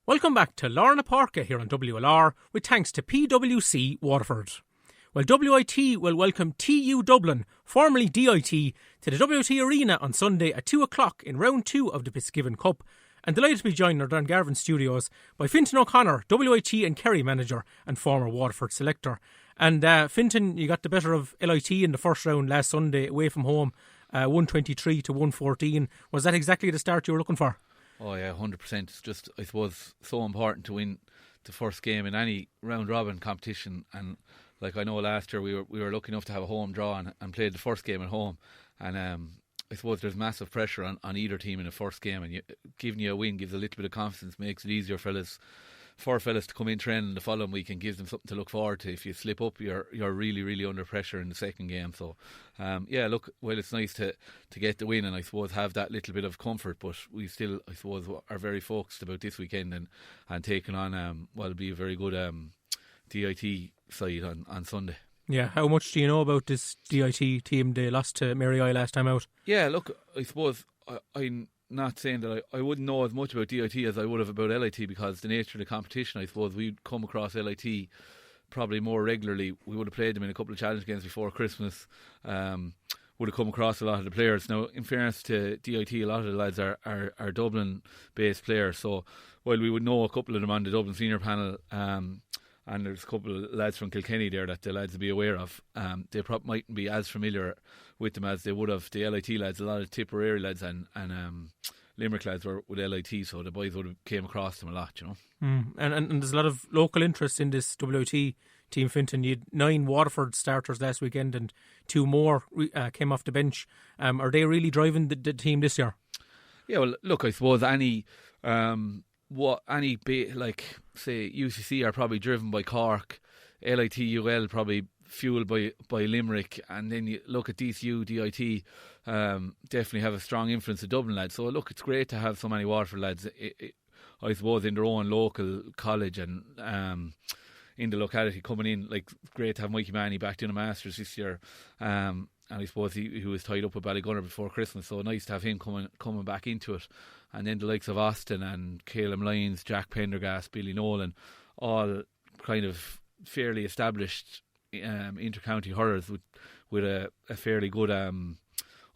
Welcome back to Lorna Páirce here on WLR, with thanks to PwC Waterford. Well, WIT will welcome TU Dublin, formerly DIT, to the WIT Arena on Sunday at 2 o'clock in round 2 of the Fitzgibbon Cup. And delighted to be joined in our Dungarvan studios by Fintan O'Connor, WIT and Kerry manager and former Waterford selector. And Fintan, you got the better of LIT in the first round last Sunday away from home, 123 to 114. Was that exactly the start you were looking for? Oh yeah, 100%. It's just, I suppose, so important to win the first game in any round robin competition. And like, I know last year we were lucky enough to have a home draw and played the first game at home. And I suppose there's massive pressure on either team in the first game, and giving you a win gives a little bit of confidence, makes it easier for fellas to come in training the following week and gives them something to look forward to. If you slip up, you're really, really under pressure in the second game. So yeah, look, well, it's nice to get the win and I suppose have that little bit of comfort, but we still, I suppose, are very focused about this weekend and taking on what will be a very good DIT side on Sunday. Yeah, how much do you know about this DIT team? They lost to Mary I last time out. Yeah, look, I suppose I'm not saying that I wouldn't know as much about DIT as I would have about LIT, because the nature of the competition, I suppose we'd come across LIT probably more regularly. We would have played them in a couple of challenge games before Christmas. Would have come across a lot of the players. Now, in fairness to DIT, a lot of the lads are Dublin-based players, so while we would know a couple of them on the Dublin senior panel, and there's a couple of lads from Kilkenny there that the lads will be aware of, they mightn't be as familiar with them as they would have the LIT lads. A lot of Tipperary lads and Limerick lads were with LIT, so the boys would have came across them a lot, you know. And there's a lot of local interest in this WIT team, Fintan. You had 9 Waterford starters last weekend and 2 more came off the bench. Are they really driving the team this year? Yeah, well, look, I suppose like say UCC are probably driven by Cork, LIT-UL probably fueled by Limerick, and then you look at DCU, DIT, definitely have a strong influence of Dublin lads. So look, it's great to have so many Waterford lads, I suppose, in their own local college and in the locality coming in. Like, great to have Mikey Manny back doing a Masters this year, and I suppose he was tied up with Ballygunner before Christmas, so nice to have him coming back into it. And then the likes of Austin and Caleb Lyons, Jack Pendergast, Billy Nolan, all kind of fairly established inter-county hurlers with a fairly good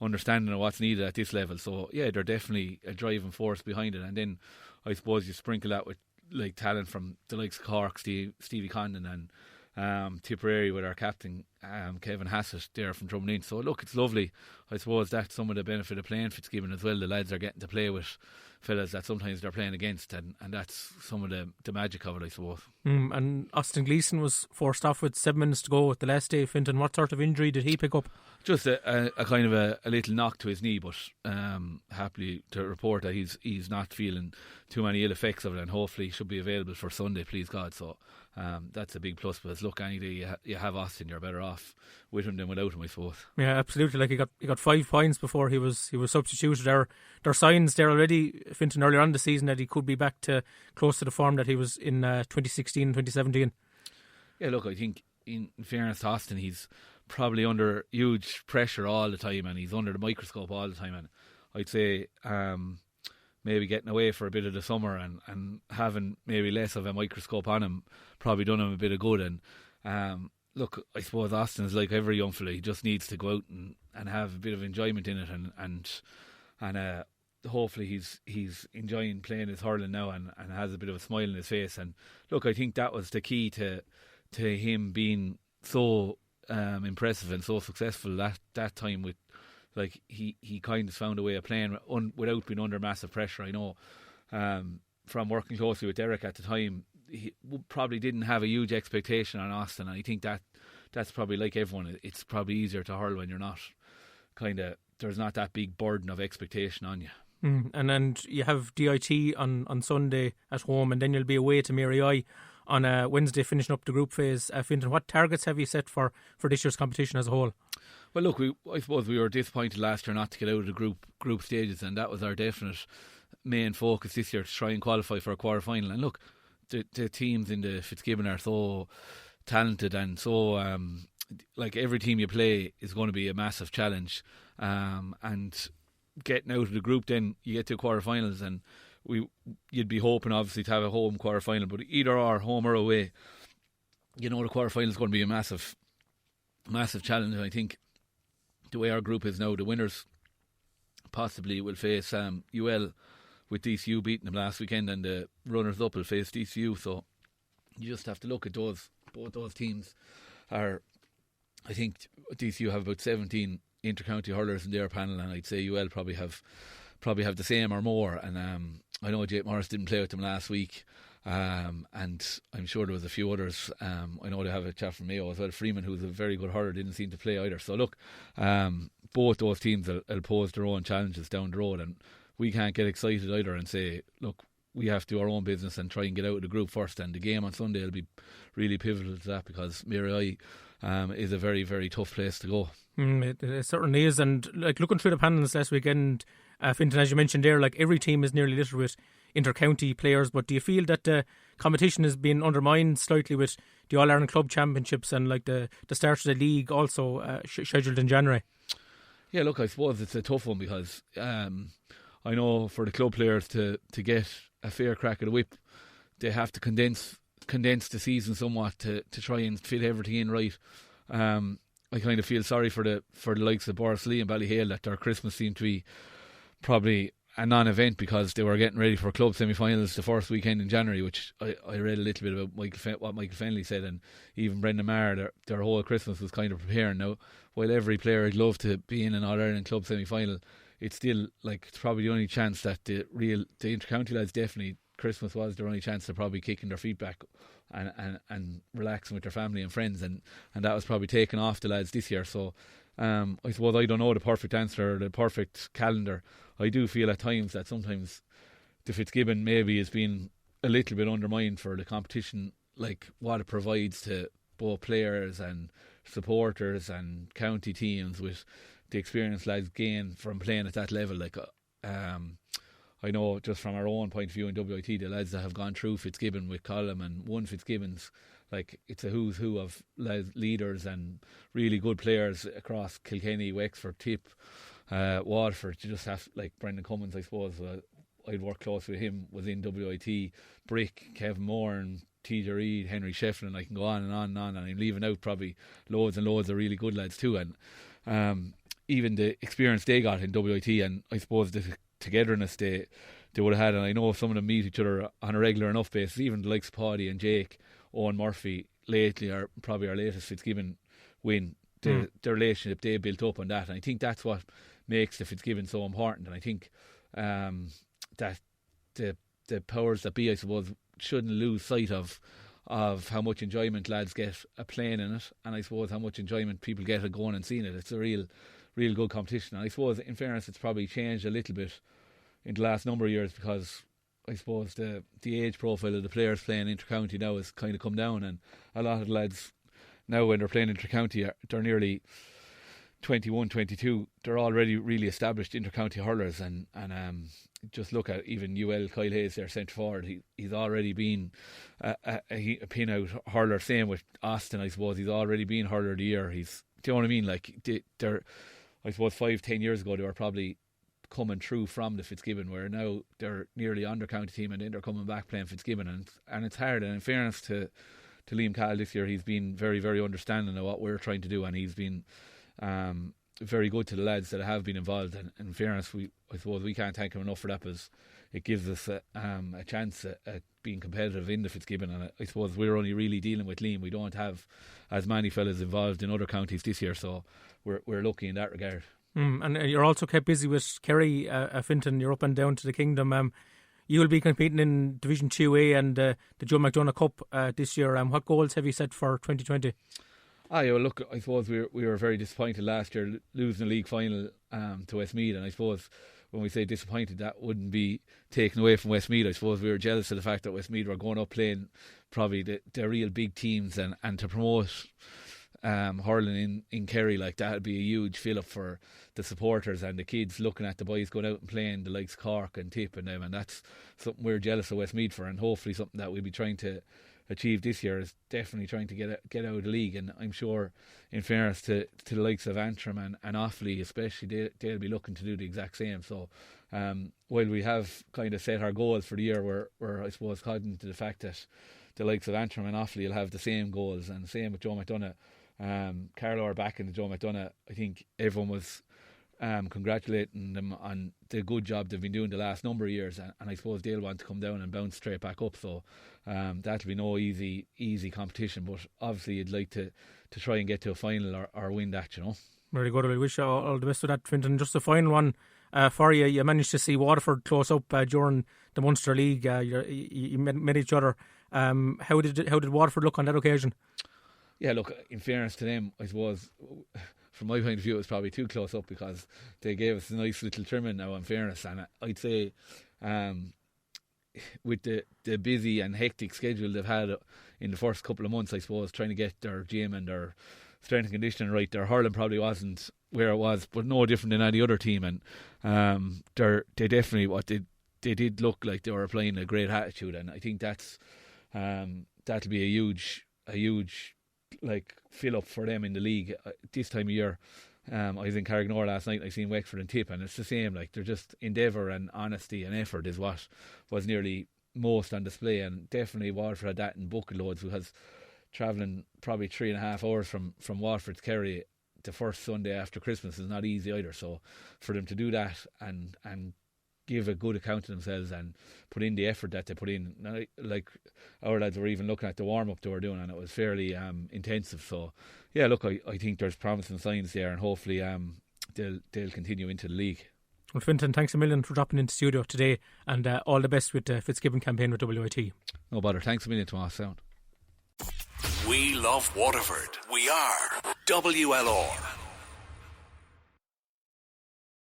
understanding of what's needed at this level. So yeah, they're definitely a driving force behind it. And then I suppose you sprinkle that with like talent from the likes of Cork, Stevie Condon, and Tipperary with our captain Kevin Hassett there from Drumlin. So look, it's lovely. I suppose that's some of the benefit of playing Fitzgibbon as well. The lads are getting to play with fellas that sometimes they're playing against, and that's some of the magic of it, I suppose. And Austin Gleeson was forced off with 7 minutes to go at the last day. Fintan, what sort of injury did he pick up? Just a kind of a little knock to his knee, but happily to report that he's not feeling too many ill effects of it, and hopefully he should be available for Sunday, please God. So that's a big plus. But look, any day you have Austin, you're better off with him than without him, I suppose. Yeah, absolutely. Like, he got 5 points before he was substituted. There are signs there already, Fintan, earlier on the season that he could be back to close to the form that he was in 2016 and 2017. Yeah, look, I think in fairness to Austin, he's probably under huge pressure all the time, and he's under the microscope all the time, and I'd say maybe getting away for a bit of the summer and having maybe less of a microscope on him probably done him a bit of good. And look, I suppose Austin is like every young fella. He just needs to go out and have a bit of enjoyment in it, and hopefully he's enjoying playing his hurling now and has a bit of a smile on his face. And look, I think that was the key to him being so impressive and so successful that time. With like he kind of found a way of playing without being under massive pressure. I know from working closely with Derek at the time, he probably didn't have a huge expectation on Austin, and I think that's probably like everyone. It's probably easier to hurl when you're not there's not that big burden of expectation on you. And then you have DIT on Sunday at home, and then you'll be away to Mary I on Wednesday, finishing up the group phase. Fintan, what targets have you set for this year's competition as a whole? Well, look, I suppose we were disappointed last year not to get out of the group stages, and that was our definite main focus this year, to try and qualify for a quarter-final. And look, the teams in the Fitzgibbon are so talented, and so like every team you play is going to be a massive challenge, and getting out of the group, then you get to quarter-finals, and you'd be hoping obviously to have a home quarter final, but either or, home or away, the quarter final is going to be a massive challenge. And I think the way our group is now, the winners possibly will face UL, with DCU beating them last weekend, and the runners up will face DCU. So you just have to look at both those teams. I think DCU have about 17 inter-county hurlers in their panel, and I'd say UL probably have the same or more. And I know Jake Morris didn't play with them last week, and I'm sure there was a few others. I know they have a chap from Mayo as well, Freeman, who's a very good hurler, didn't seem to play either. So look, both those teams will pose their own challenges down the road, and we can't get excited either and say, look, we have to do our own business and try and get out of the group first. And the game on Sunday will be really pivotal to that, because Mary is a very, very tough place to go. It certainly is. And like looking through the panels last weekend, Fintan, as you mentioned there, like every team is nearly littered with inter-county players. But do you feel that the competition has been undermined slightly with the All-Ireland Club Championships and like the start of the league also scheduled in January? Yeah, look, I suppose it's a tough one, because I know for the club players to get a fair crack at the whip, they have to condense the season somewhat to try and fit everything in right. I kind of feel sorry for the likes of Borrisley and Ballyhale that their Christmas seemed to be probably a non-event, because they were getting ready for club semi-finals the first weekend in January, which I read a little bit about what Michael Fennelly said, and even Brendan Maher, their whole Christmas was kind of preparing. Now, while every player would love to be in an All-Ireland club semi-final, it's still like it's probably the only chance that the inter-county lads, definitely Christmas was their only chance to probably kicking their feet back and relaxing with their family and friends, and that was probably taken off the lads this year. So I suppose I don't know the perfect answer or the perfect calendar. I do feel at times that sometimes the Fitzgibbon maybe has been a little bit undermined for the competition, like what it provides to both players and supporters and county teams, with the experience lads gain from playing at that level. Like I know just from our own point of view in WIT, the lads that have gone through Fitzgibbon with Colum and won Fitzgibbons, like it's a who's who of leaders and really good players across Kilkenny, Wexford, Tip, Waterford. You just have, like Brendan Cummins, I suppose, I'd work close with him, was in WIT, Brick, Kevin Moore and TJ Reid, Henry Shefflin, I can go on and on and on, and I'm leaving out probably loads and loads of really good lads too. And even the experience they got in WIT, and I suppose the togetherness they would have had, and I know some of them meet each other on a regular enough basis, even the likes of Paddy and Jake, Owen Murphy lately are probably our latest Fitzgibbon win. The relationship they built up on that, and I think that's what makes the Fitzgibbon so important. And I think that the powers that be, I suppose, shouldn't lose sight of how much enjoyment lads get a playing in it, and I suppose how much enjoyment people get at going and seeing it. It's a real good competition. And I suppose, in fairness, it's probably changed a little bit in the last number of years, because I suppose the age profile of the players playing inter-county now has kind of come down, and a lot of the lads now, when they're playing inter-county, they're nearly 21, 22. They're already really established inter-county hurlers, and just look at even UL Kyle Hayes, their centre forward. He's already been a pin-out hurler. Same with Austin, I suppose. He's already been hurler of the year. Do you know what I mean? Like they're, I suppose 5-10 years ago they were probably coming through from the Fitzgibbon, where now they're nearly on their county team and then they're coming back playing Fitzgibbon, and it's hard. And in fairness to Liam Cahill this year, he's been very, very understanding of what we're trying to do, and he's been very good to the lads that have been involved. And in fairness, I suppose we can't thank him enough for that, because it gives us a chance at being competitive in the Fitzgibbon. And I suppose we're only really dealing with Liam. We don't have as many fellas involved in other counties this year, so we're lucky in that regard. And you're also kept busy with Kerry, Fintan. You're up and down to the Kingdom. You will be competing in Division 2A and the Joe McDonagh Cup this year. What goals have you set for 2020? Yeah, well, look, I suppose we were very disappointed last year, losing the league final to Westmeath, and I suppose when we say disappointed, that wouldn't be taken away from Westmeath. I suppose we were jealous of the fact that Westmeath were going up playing probably the real big teams, and to promote hurling in Kerry, like that would be a huge fill up for the supporters and the kids looking at the boys going out and playing the likes of Cork and Tip and them, and that's something we're jealous of Westmeath for, and hopefully something that we'll be trying to achieved this year is definitely trying to get out of the league, and I'm sure, in fairness to the likes of Antrim and Offaly especially, they'll be looking to do the exact same. So while we have kind of set our goals for the year, we're I suppose cognizant to the fact that the likes of Antrim and Offaly will have the same goals, and the same with Joe McDonagh. Carlow are back into Joe McDonagh. I think everyone was congratulating them on the good job they've been doing the last number of years, and I suppose they'll want to come down and bounce straight back up. So that'll be no easy competition, but obviously you'd like to try and get to a final or win that, you know. Very good. I wish you all the best of that, Fintan. Just the final one for you. You managed to see Waterford close up during the Munster League. You met each other. How did Waterford look on that occasion? Yeah, look, in fairness to them, I suppose, from my point of view, it was probably too close up because they gave us a nice little trimming now, in fairness. And I'd say with the busy and hectic schedule they've had in the first couple of months, I suppose, trying to get their gym and their strength and conditioning right, their hurling probably wasn't where it was, but no different than any other team. And they definitely, they did look like they were applying a great attitude, and I think that'll be a huge like fill up for them in the league this time of year. I was in Carrignore last night and I seen Wexford and Tip, and it's the same. Like, they're just endeavour and honesty and effort is what was nearly most on display, and definitely Waterford had that in bucket loads, who has travelling probably 3.5 hours from Waterford to Kerry the first Sunday after Christmas is not easy either. So for them to do that and give a good account of themselves and put in the effort that they put in, like our lads were even looking at the warm-up they were doing, and it was fairly intensive. So yeah, look, I think there's promising signs there, and hopefully they'll continue into the league. Well, Fintan, thanks a million for dropping into studio today, and all the best with the Fitzgibbon campaign with WIT. No bother. Thanks a million, Tomas. Sound. We love Waterford. We are WLR.